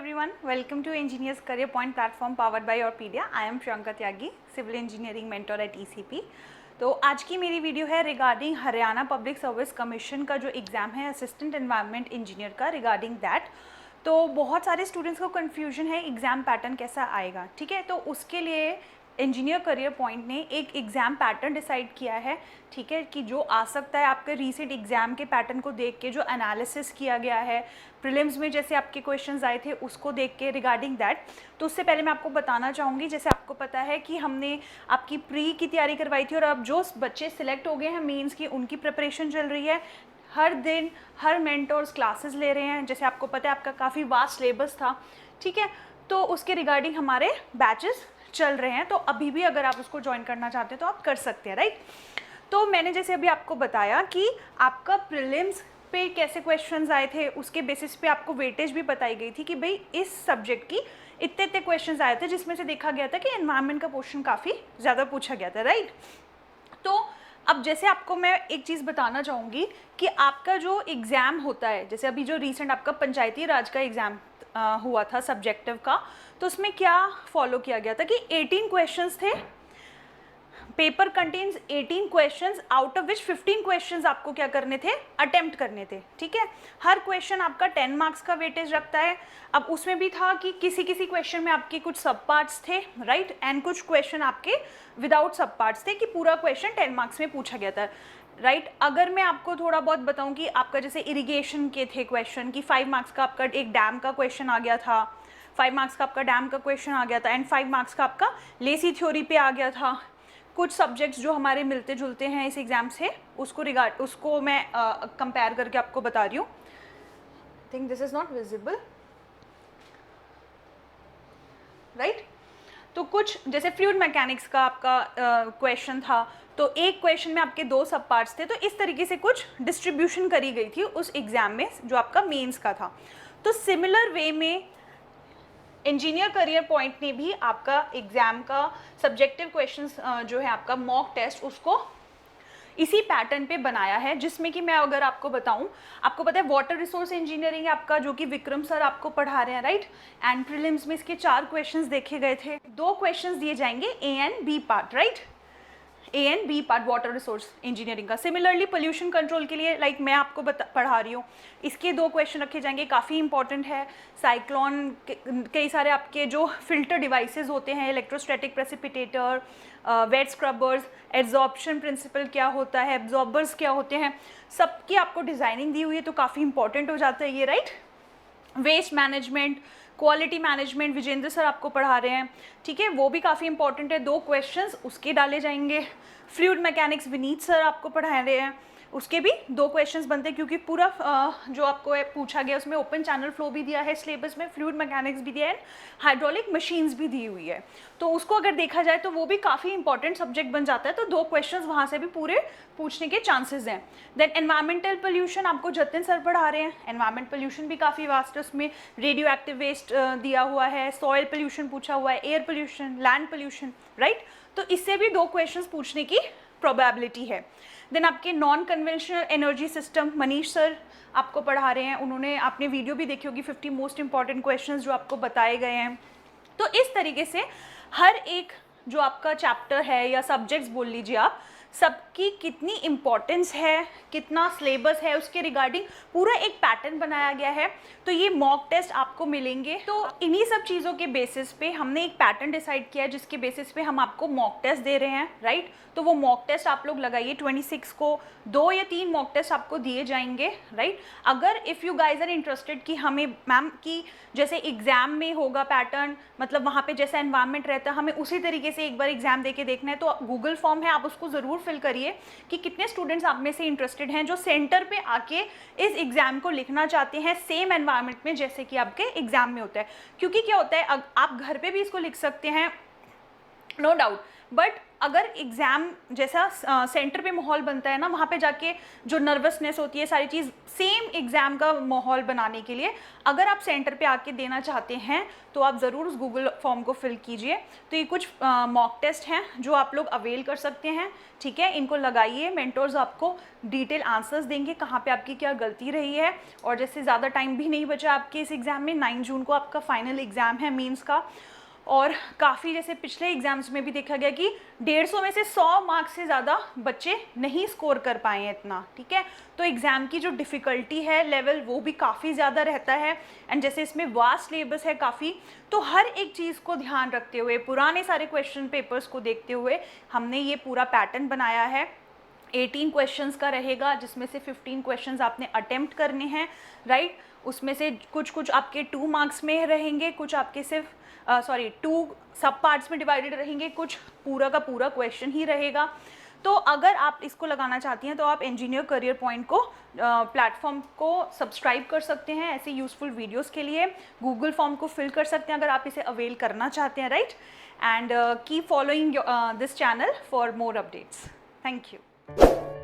everyone, welcome to Engineers Career Point platform powered by Orpedia. I am Priyanka Tyagi, Civil Engineering Mentor at ECP. तो आज की मेरी video है regarding Haryana public service commission का जो exam है assistant environment engineer का regarding that. तो बहुत सारे स्टूडेंट्स को कन्फ्यूजन है एग्ज़ाम पैटर्न कैसा आएगा, ठीक है। तो उसके लिए इंजीनियर करियर पॉइंट ने एक एग्ज़ाम पैटर्न डिसाइड किया है, ठीक है, कि जो आ सकता है आपके रीसेंट एग्ज़ाम के पैटर्न को देख के जो एनालिसिस किया गया है प्रीलिम्स में जैसे आपके क्वेश्चंस आए थे उसको देख के रिगार्डिंग दैट। तो उससे पहले मैं आपको बताना चाहूँगी, जैसे आपको पता है कि हमने आपकी प्री की तैयारी करवाई थी और अब जो बच्चे सिलेक्ट हो गए हैं मेंस की उनकी प्रिपरेशन चल रही है। हर दिन हर मेंटर्स क्लासेस ले रहे हैं, जैसे आपको पता है आपका काफ़ी वास्ट सिलेबस था, ठीक है। तो उसके रिगार्डिंग हमारे बैचेस चल रहे हैं, तो अभी भी अगर आप उसको ज्वाइन करना चाहते हैं तो आप कर सकते हैं, राइट। तो मैंने जैसे अभी आपको बताया कि आपका प्रीलिम्स पे कैसे क्वेश्चंस आए थे उसके बेसिस पे आपको वेटेज भी बताई गई थी कि भाई इस सब्जेक्ट की इतने इतने क्वेश्चंस आए थे, जिसमें से देखा गया था कि एनवायरनमेंट का पोर्शन काफ़ी ज़्यादा पूछा गया था, राइट। तो अब जैसे आपको मैं एक चीज़ बताना चाहूँगी कि आपका जो एग्ज़ाम होता है, जैसे अभी जो रिसेंट आपका पंचायती राज का एग्ज़ाम हुआ था सब्जेक्टिव का, तो उसमें क्या फॉलो किया गया था कि 18 क्वेश्चंस थे। Paper contains 18 questions, out of which 15 questions आपको क्या करने थे, अटेम्प्ट करने थे, ठीक है। हर क्वेश्चन आपका 10 मार्क्स का वेटेज रखता है। अब उसमें भी था कि किसी किसी क्वेश्चन में आपके कुछ सब पार्ट्स थे, राइट, एंड कुछ क्वेश्चन आपके विदाउट सब पार्ट्स थे कि पूरा क्वेश्चन 10 मार्क्स में पूछा गया था, राइट। अगर मैं आपको थोड़ा बहुत बताऊं कि आपका जैसे इरिगेशन के थे क्वेश्चन कि 5 मार्क्स का आपका एक डैम का क्वेश्चन आ गया था, 5 मार्क्स का आपका डैम का क्वेश्चन आ गया था एंड 5 मार्क्स का आपका लेसी थ्योरी पे आ गया था। कुछ सब्जेक्ट्स जो हमारे मिलते जुलते हैं इस एग्ज़ाम से उसको मैं कंपेयर करके आपको बता रही हूँ। Think this is not visible, right. तो कुछ जैसे फ्लूइड मैकेनिक्स का आपका क्वेश्चन था, तो एक क्वेश्चन में आपके 2 सब पार्ट्स थे, तो इस तरीके से कुछ डिस्ट्रीब्यूशन करी गई थी उस एग्ज़ाम में जो आपका मेंस का था। तो सिमिलर वे में इंजीनियर करियर पॉइंट ने भी आपका एग्ज़ाम का सब्जेक्टिव क्वेश्चंस जो है आपका मॉक टेस्ट उसको इसी पैटर्न पे बनाया है, जिसमें कि मैं अगर आपको बताऊं, आपको पता है वाटर रिसोर्स इंजीनियरिंग आपका जो कि विक्रम सर आपको पढ़ा रहे हैं, राइट। एंड प्रीलिम्स में इसके 4 क्वेश्चंस देखे गए थे, 2 क्वेश्चंस दिए जाएंगे A and B part, right, A and B part water resource engineering का। सिमिलरली पोल्यूशन कंट्रोल के लिए लाइक मैं आपको पढ़ा रही हूँ, इसके 2 क्वेश्चन रखे जाएंगे, काफ़ी इंपॉर्टेंट है। साइक्लोन कई सारे आपके जो फिल्टर डिवाइसेस होते हैं, electrostatic precipitator, wet scrubbers, absorption principle क्या होता है, एब्जॉर्बर्स क्या होते हैं, सबकी आपको डिज़ाइनिंग दी हुई है, तो काफ़ी इंपॉर्टेंट हो जाता है ये, right. Waste management, quality management Vijendra sir आपको पढ़ा रहे हैं, ठीक है, वो भी काफ़ी इंपॉर्टेंट है, 2 क्वेश्चंस उसके डाले जाएंगे। फ्लूइड मैकेनिक्स विनीत सर आपको पढ़ा रहे हैं, उसके भी 2 क्वेश्चंस बनते हैं, क्योंकि पूरा जो आपको पूछा गया उसमें ओपन चैनल फ्लो भी दिया है सिलेबस में, फ्लूइड मैकेनिक्स भी दिया है, हाइड्रोलिक मशीन्स भी दी हुई है। तो उसको अगर देखा जाए तो वो भी काफ़ी इंपॉर्टेंट सब्जेक्ट बन जाता है, तो 2 क्वेश्चंस वहाँ से भी पूरे पूछने के चांसेस हैं। देन एनवायरमेंटल पोल्यूशन आपको जतिन सर पढ़ा रहे हैं, एनवायरमेंट पोल्यूशन भी काफ़ी वास्ट है, उसमें रेडियो एक्टिव वेस्ट दिया हुआ है, सॉइल पोल्यूशन पूछा हुआ है, air pollution, land pollution, right. तो इससे भी 2 क्वेश्चंस पूछने की प्रोबेबिलिटी है। देन आपके non conventional energy system Manish sir आपको पढ़ा रहे हैं, उन्होंने आपने वीडियो भी देखी होगी, 50 मोस्ट इंपॉर्टेंट क्वेश्चंस जो आपको बताए गए हैं। तो इस तरीके से हर एक जो आपका चैप्टर है या सब्जेक्ट्स बोल लीजिए आप, सबकी कितनी इम्पोर्टेंस है, कितना सिलेबस है, उसके रिगार्डिंग पूरा एक पैटर्न बनाया गया है। तो ये मॉक टेस्ट आपको मिलेंगे, तो इन्हीं सब चीज़ों के बेसिस पे हमने एक पैटर्न डिसाइड किया है, जिसके बेसिस पे हम आपको मॉक टेस्ट दे रहे हैं, राइट। तो वो मॉक टेस्ट आप लोग लगाइए, 26 को 2 या 3 मॉक टेस्ट आपको दिए जाएंगे, राइट। अगर if you guys are interested कि हमें मैम की जैसे एग्ज़ाम में होगा पैटर्न, मतलब वहाँ पे जैसा एनवायरनमेंट रहता है हमें उसी तरीके से एक बार एग्जाम दे के देखना है, तो गूगल फॉर्म है, आप उसको ज़रूर फिल करिए कि कितने स्टूडेंट्स आप में से इंटरेस्टेड हैं जो सेंटर पे आके इस एग्ज़ाम को लिखना चाहते हैं सेम एनवायरनमेंट में जैसे कि आपके एग्ज़ाम में होता है। क्योंकि क्या होता है, आप घर पे भी इसको लिख सकते हैं, नो डाउट, बट अगर एग्ज़ाम जैसा सेंटर पे माहौल बनता है ना, वहाँ पे जाके जो नर्वसनेस होती है, सारी चीज़ सेम एग्ज़ाम का माहौल बनाने के लिए अगर आप सेंटर पे आके देना चाहते हैं तो आप ज़रूर उस गूगल फॉर्म को फिल कीजिए। तो ये कुछ मॉक टेस्ट हैं जो आप लोग अवेल कर सकते हैं, ठीक है। इनको लगाइए, मेंटर्स आपको डिटेल आंसर्स देंगे कहाँ पे आपकी क्या गलती रही है। और जैसे ज़्यादा टाइम भी नहीं बचा आपके इस एग्ज़ाम में, 9 जून को आपका फाइनल एग्ज़ाम है मीन्स का। और काफ़ी जैसे पिछले एग्ज़ाम्स में भी देखा गया कि 150 में से 100 मार्क्स से ज़्यादा बच्चे नहीं स्कोर कर पाए हैं इतना, ठीक है। तो एग्ज़ाम की जो डिफ़िकल्टी है लेवल वो भी काफ़ी ज़्यादा रहता है। एंड जैसे इसमें वास्ट सिलेबस है काफ़ी, तो हर एक चीज़ को ध्यान रखते हुए, पुराने सारे क्वेश्चन पेपर्स को देखते हुए हमने ये पूरा पैटर्न बनाया है। 18 क्वेश्चंस का रहेगा, जिसमें से 15 क्वेश्चंस आपने अटेम्प्ट करने हैं, राइट। उसमें से कुछ आपके 2 मार्क्स में रहेंगे, कुछ आपके सिर्फ 2 सब पार्ट्स में डिवाइडेड रहेंगे, कुछ पूरा का पूरा क्वेश्चन ही रहेगा। तो अगर आप इसको लगाना चाहती हैं तो आप इंजीनियर करियर पॉइंट को प्लेटफॉर्म को सब्सक्राइब कर सकते हैं ऐसे यूज़फुल वीडियोस के लिए। गूगल फॉर्म को फिल कर सकते हैं अगर आप इसे अवेल करना चाहते हैं, right. And keep following this channel for more updates. Thank you.